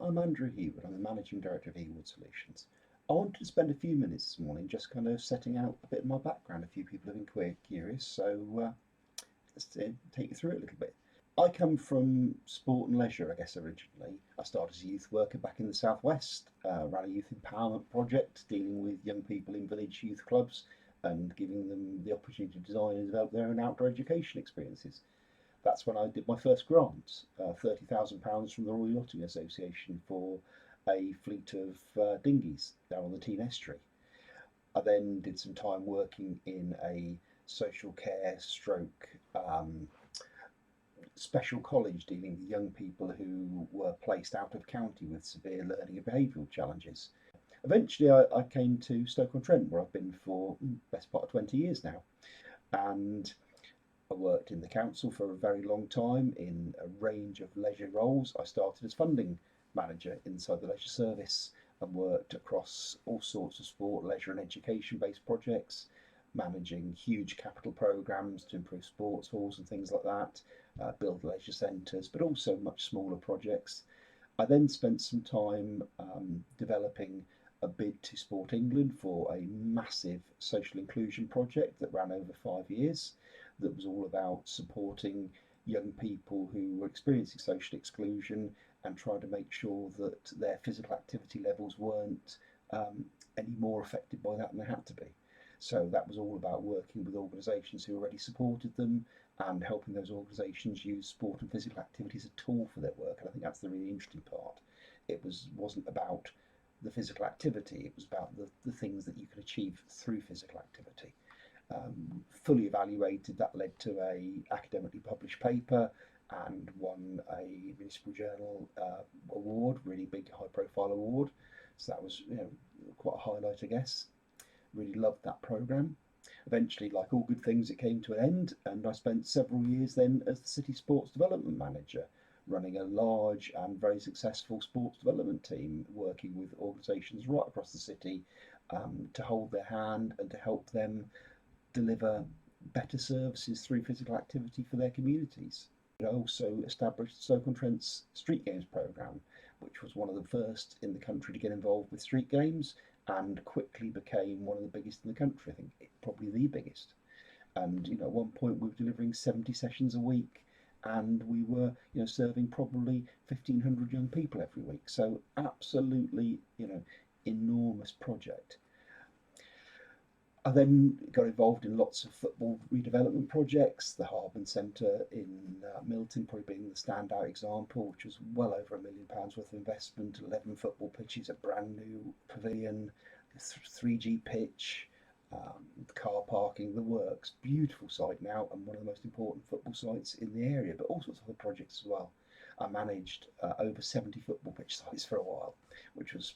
I'm Andrew Heaward. I'm the Managing Director of Heaward Solutions. I wanted to spend a few minutes this morning just kind of setting out a bit of my background. A few people have been quite curious, so let's take you through it a little bit. I come from sport and leisure, I guess, originally. I started as a youth worker back in the southwest, ran a youth empowerment project dealing with young people in village youth clubs and giving them the opportunity to design and develop their own outdoor education experiences. That's when I did my first grant, £30,000 from the Royal Yachting Association for a fleet of dinghies down on the Tean Estuary. I then did some time working in a social care stroke special college dealing with young people who were placed out of county with severe learning and behavioural challenges. Eventually, I came to Stoke-on-Trent, where I've been for the best part of 20 years now. And I worked in the council for a very long time in a range of leisure roles. I started as funding manager inside the leisure service and worked across all sorts of sport, leisure and education based projects, managing huge capital programmes to improve sports halls and things like that, build leisure centres, but also much smaller projects. I then spent some time developing a bid to Sport England for a massive social inclusion project that ran over 5 years, that was all about supporting young people who were experiencing social exclusion and trying to make sure that their physical activity levels weren't any more affected by that than they had to be. So that was all about working with organisations who already supported them and helping those organisations use sport and physical activity as a tool for their work. And I think that's the really interesting part. Wasn't about the physical activity, it was about the things that you could achieve through physical activity. Fully evaluated, that led to a academically published paper and won a municipal journal award, really big high profile award. So that was quite a highlight, I guess. Really loved that programme. Eventually, like all good things, it came to an end, and I spent several years then as the City Sports Development Manager, running a large and very successful sports development team, working with organisations right across the city to hold their hand and to help them deliver better services through physical activity for their communities. I also established Stoke-on-Trent's Street Games programme, which was one of the first in the country to get involved with street games and quickly became one of the biggest in the country. I think probably the biggest. And at one point we were delivering 70 sessions a week, and we were serving probably 1,500 young people every week. So absolutely enormous project. I then got involved in lots of football redevelopment projects, the Harborne Centre in Milton probably being the standout example, which was well over £1 million worth of investment, 11 football pitches, a brand new pavilion, 3G pitch, car parking, the works. Beautiful site now, and one of the most important football sites in the area, but all sorts of other projects as well. I managed over 70 football pitch sites for a while, which was,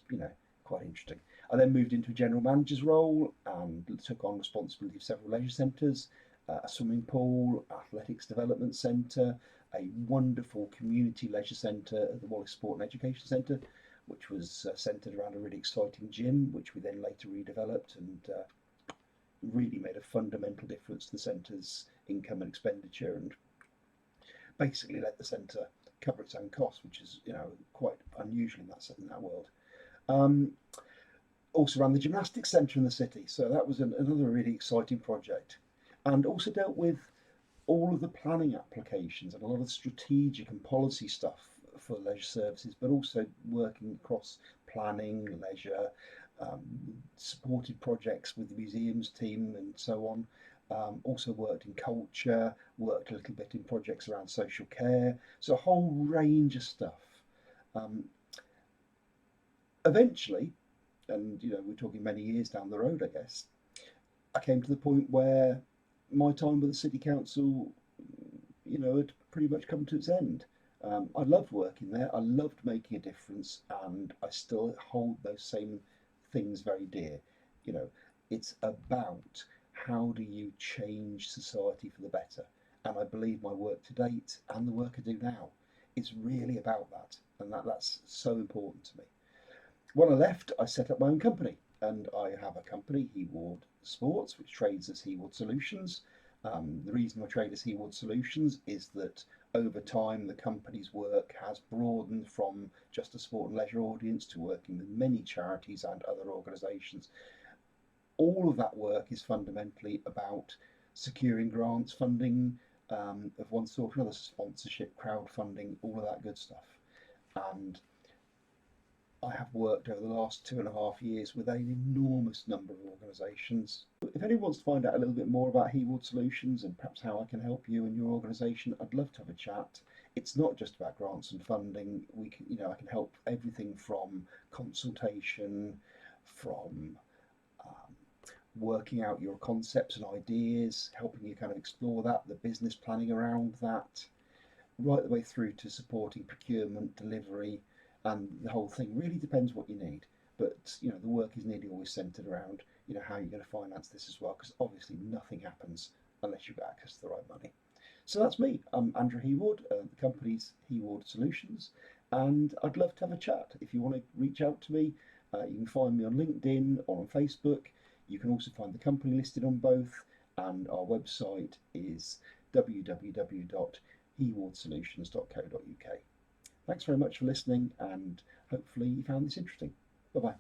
quite interesting. I then moved into a general manager's role and took on responsibility of several leisure centres, a swimming pool, athletics development centre, a wonderful community leisure centre at the Wallace Sport and Education Centre, which was centred around a really exciting gym, which we then later redeveloped and really made a fundamental difference to the centre's income and expenditure, and basically let the centre cover its own costs, which is quite unusual in that world. Also ran the gymnastics centre in the city, so that was another really exciting project, and also dealt with all of the planning applications and a lot of strategic and policy stuff for leisure services, but also working across planning, leisure, supported projects with the museums team and so on. Also worked in culture, worked a little bit in projects around social care, so a whole range of stuff. Eventually, and we're talking many years down the road, I guess, I came to the point where my time with the city council, had pretty much come to its end. I loved working there, I loved making a difference, and I still hold those same things very dear. It's about how do you change society for the better, and I believe my work to date and the work I do now is really about that, and that's so important to me. When I left, I set up my own company, and I have a company, Heaward Sports, which trades as Heaward Solutions. The reason I trade as Heaward Solutions is that over time the company's work has broadened from just a sport and leisure audience to working with many charities and other organisations. All of that work is fundamentally about securing grants, funding of one sort or another, sponsorship, crowdfunding, all of that good stuff. And I have worked over the last 2.5 years with an enormous number of organisations. If anyone wants to find out a little bit more about Heaward Solutions and perhaps how I can help you and your organisation, I'd love to have a chat. It's not just about grants and funding. I can help everything from consultation, from working out your concepts and ideas, helping you kind of explore that, the business planning around that, right the way through to supporting procurement, delivery, and the whole thing. Really depends what you need. But the work is nearly always centred around how you're going to finance this as well, because obviously nothing happens unless you've got access to the right money. So that's me. I'm Andrew Heaward. The company's Heaward Solutions, and I'd love to have a chat. If you want to reach out to me, you can find me on LinkedIn or on Facebook. You can also find the company listed on both, and our website is www.heawardsolutions.co.uk. Thanks very much for listening, and hopefully you found this interesting. Bye bye.